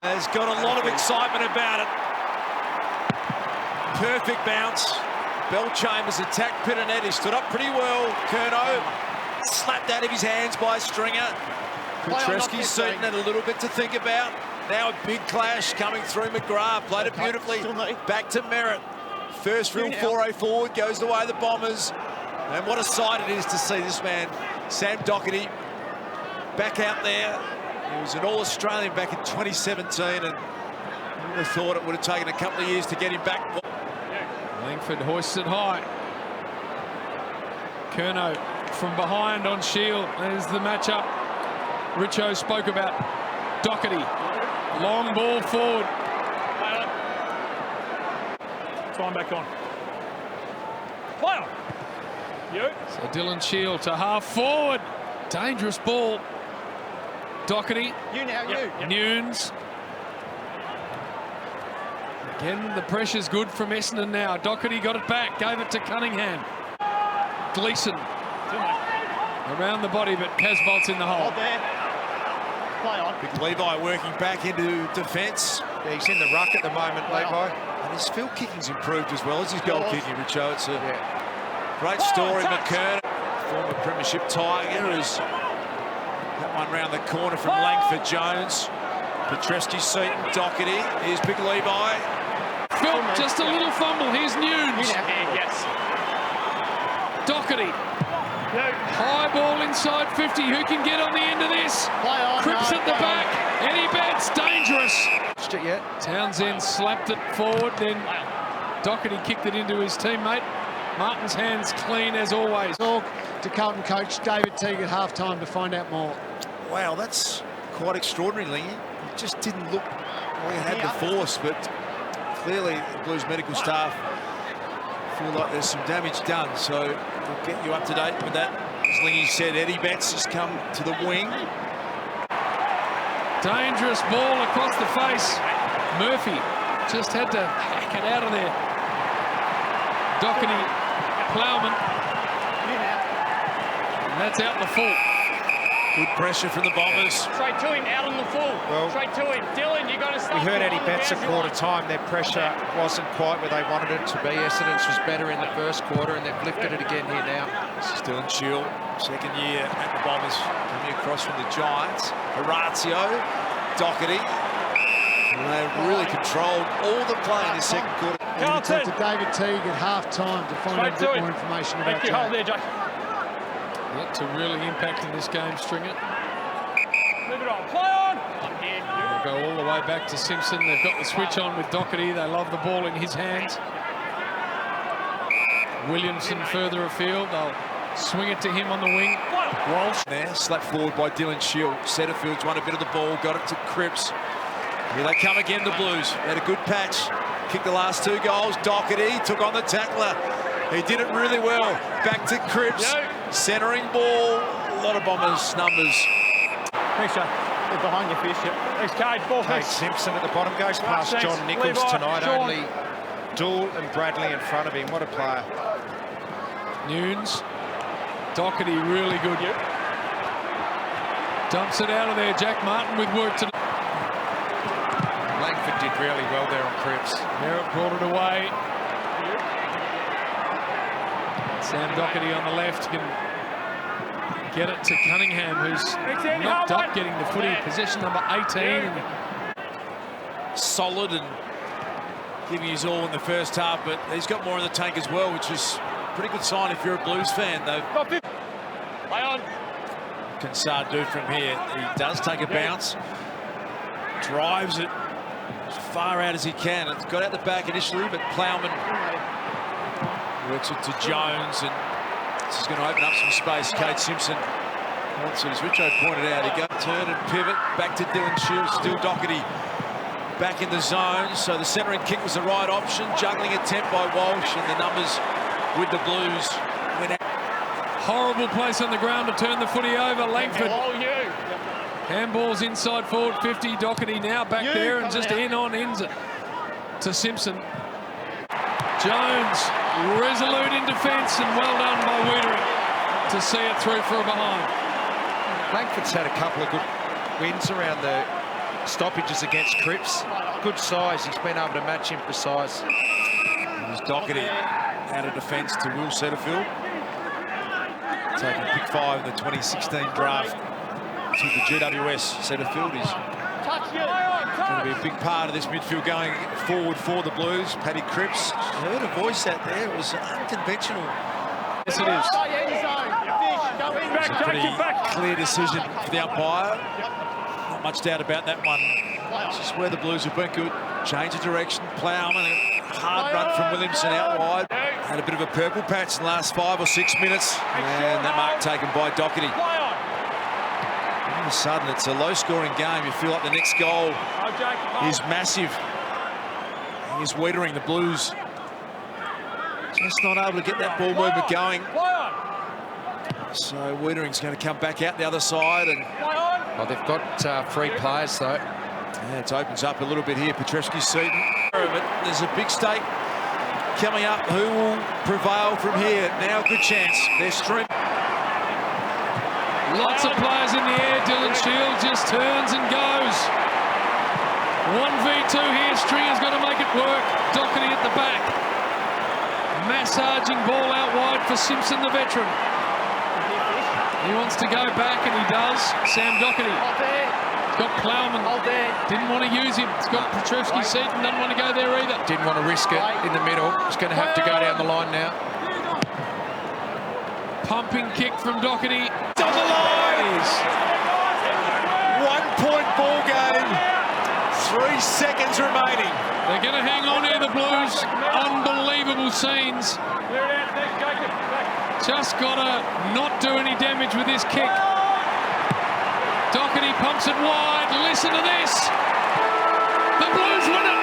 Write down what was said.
Has got a lot of excitement about it. Perfect bounce. Bell Chambers attacked Pitternet. He stood up pretty well. Curnow slapped out of his hands by Stringer. Petreski Seaton had a little bit to think about. Now a big clash coming through McGrath. Played it beautifully. Back to Merritt. First real 4-0 forward goes the way of the Bombers. And what a sight it is to see this man, Sam Docherty, back out there. He was an All-Australian back in 2017, and who would have thought it would have taken a couple of years to get him back. Langford hoists it high. Curnow from behind on Shield. There's the matchup Richo spoke about. Docherty, long ball forward. Time back on. Play on. You. So Dylan Shield to half forward. Dangerous ball. Docherty. You now, you. Nunes. Again, the pressure's good from Essendon now. Docherty got it back, gave it to Cunningham. Gleeson. Around the body, but Casbolt's in the hole. Hold there. Play on. Big Levi working back into defence. Yeah, he's in the ruck at the moment, Levi. And his field kicking's improved as well as his goal kicking, Richo. It's a great story. McKernan, former premiership Tiger, who's that one round the corner from Langford Jones. Petreski Seaton, Docherty. Here's Big Levi. Phil, just a little fumble. Here's Nunes. Yes. Docherty. High ball inside 50. Who can get on the end of this? Play on. Cripps at the back. Eddie Betts, dangerous. Yet. Townsend slapped it forward, then Docherty kicked it into his teammate. Martin's hands clean as always. Talk to Carlton coach David Teague at halftime to find out more. Wow, that's quite extraordinary, Lingy. It just didn't look like it had the force, but clearly the Blues medical staff feel like there's some damage done, so we'll get you up to date with that. As Lingy said, Eddie Betts has come to the wing. Dangerous ball across the face. Murphy just had to hack it out of there. Docherty, Plowman. And that's out in the full. Good pressure from the Bombers. Straight to him, out on the full. Well, straight to him. Dylan, you got to stop. We heard Eddie Betts at quarter time. Their pressure wasn't quite where they wanted it to be. Essendon's was better in the first quarter, and they've lifted it again here now. This is Dylan Shield, second year at the Bombers, coming across from the Giants. Horatio, Docherty. And they really controlled all the play in the second quarter. Carlton. To David Teague at half-time to find out a bit more information about Thank you. Hold there, Jake. Yet to really impact in this game, Stringer. Move it on. Play on. They'll go all the way back to Simpson. They've got the switch on with Docherty. They love the ball in his hands. Williamson further afield. They'll swing it to him on the wing. Walsh. There, slapped forward by Dylan Shield. Setterfield's won a bit of the ball, got it to Cripps. Here they come again, the Blues. They had a good patch. Kicked the last two goals. Docherty took on the tackler. He did it really well. Back to Cripps. Centering ball. A lot of Bombers numbers. Thanks, Jay. They're behind your fish. Thanks, Cage. Ball Kate Simpson at the bottom goes past John Nichols tonight. Only Dool and Bradley in front of him. What a player. Nunes. Docherty really good. Dumps it out of there. Jack Martin with work to do. Langford did really well there on Cripps. Merritt brought it away. Sam Docherty on the left can get it to Cunningham, who's knocked up, getting the footy. Possession number 18. Solid and giving his all in the first half, but he's got more in the tank as well, which is a pretty good sign if you're a Blues fan. Play on. Can Sard do from here? He does take a bounce. Drives it as far out as he can. It's got out the back initially, but Plowman works it to Jones, and this is going to open up some space. Kate Simpson wants it, as Richo pointed out. He got turn and pivot back to Dylan Shields. Still Docherty back in the zone, so the centering kick was the right option. Juggling attempt by Walsh, and the numbers with the Blues went out. Horrible place on the ground to turn the footy over. Langford. Handballs inside forward 50. Docherty now back there and just ends it to Simpson. Jones resolute in defence, and well done by Wiedering to see it through for a behind. Langford's had a couple of good wins around the stoppages against Cripps. Good size. He's been able to match him for size. There's Docherty out of defence to Will Setterfield. Taking pick 5 in the 2016 draft to the GWS. Setterfield is going to be a big part of this midfield going forward for the Blues. Paddy Cripps. I heard a voice out there. It was unconventional. Yes, it is. It's a pretty clear decision for the umpire. Not much doubt about that one. It's just where the Blues have been good. Change of direction. Plowman, a hard run from Williamson out wide. Had a bit of a purple patch in the last 5 or 6 minutes. And that mark taken by Docherty. All of a sudden, it's a low-scoring game. You feel like the next goal is massive. Here's Wiedering, the Blues. Just not able to get that ball movement going. So Wiedering's going to come back out the other side. And well, they've got 3 players, though. yeah, it opens up a little bit here. Petrescu-Seaton. But there's a big stake coming up. Who will prevail from here? Now, good chance. They're streaming. Lots of players in the air. Dylan Shields just turns and goes. 1v2 here. Stringer's got to make it work. Docherty at the back. Massaging ball out wide for Simpson, the veteran. He wants to go back, and he does. Sam Docherty. He's got Plowman. Didn't want to use him. He's got Petrescu-Seaton. Doesn't want to go there either. Didn't want to risk it in the middle. He's going to have to go down the line now. Pumping kick from Docherty. It's on the line! 1-point ball game. 3 seconds remaining. They're going to hang on here, the Blues. Unbelievable scenes. Just got to not do any damage with this kick. Docherty pumps it wide. Listen to this. The Blues win it.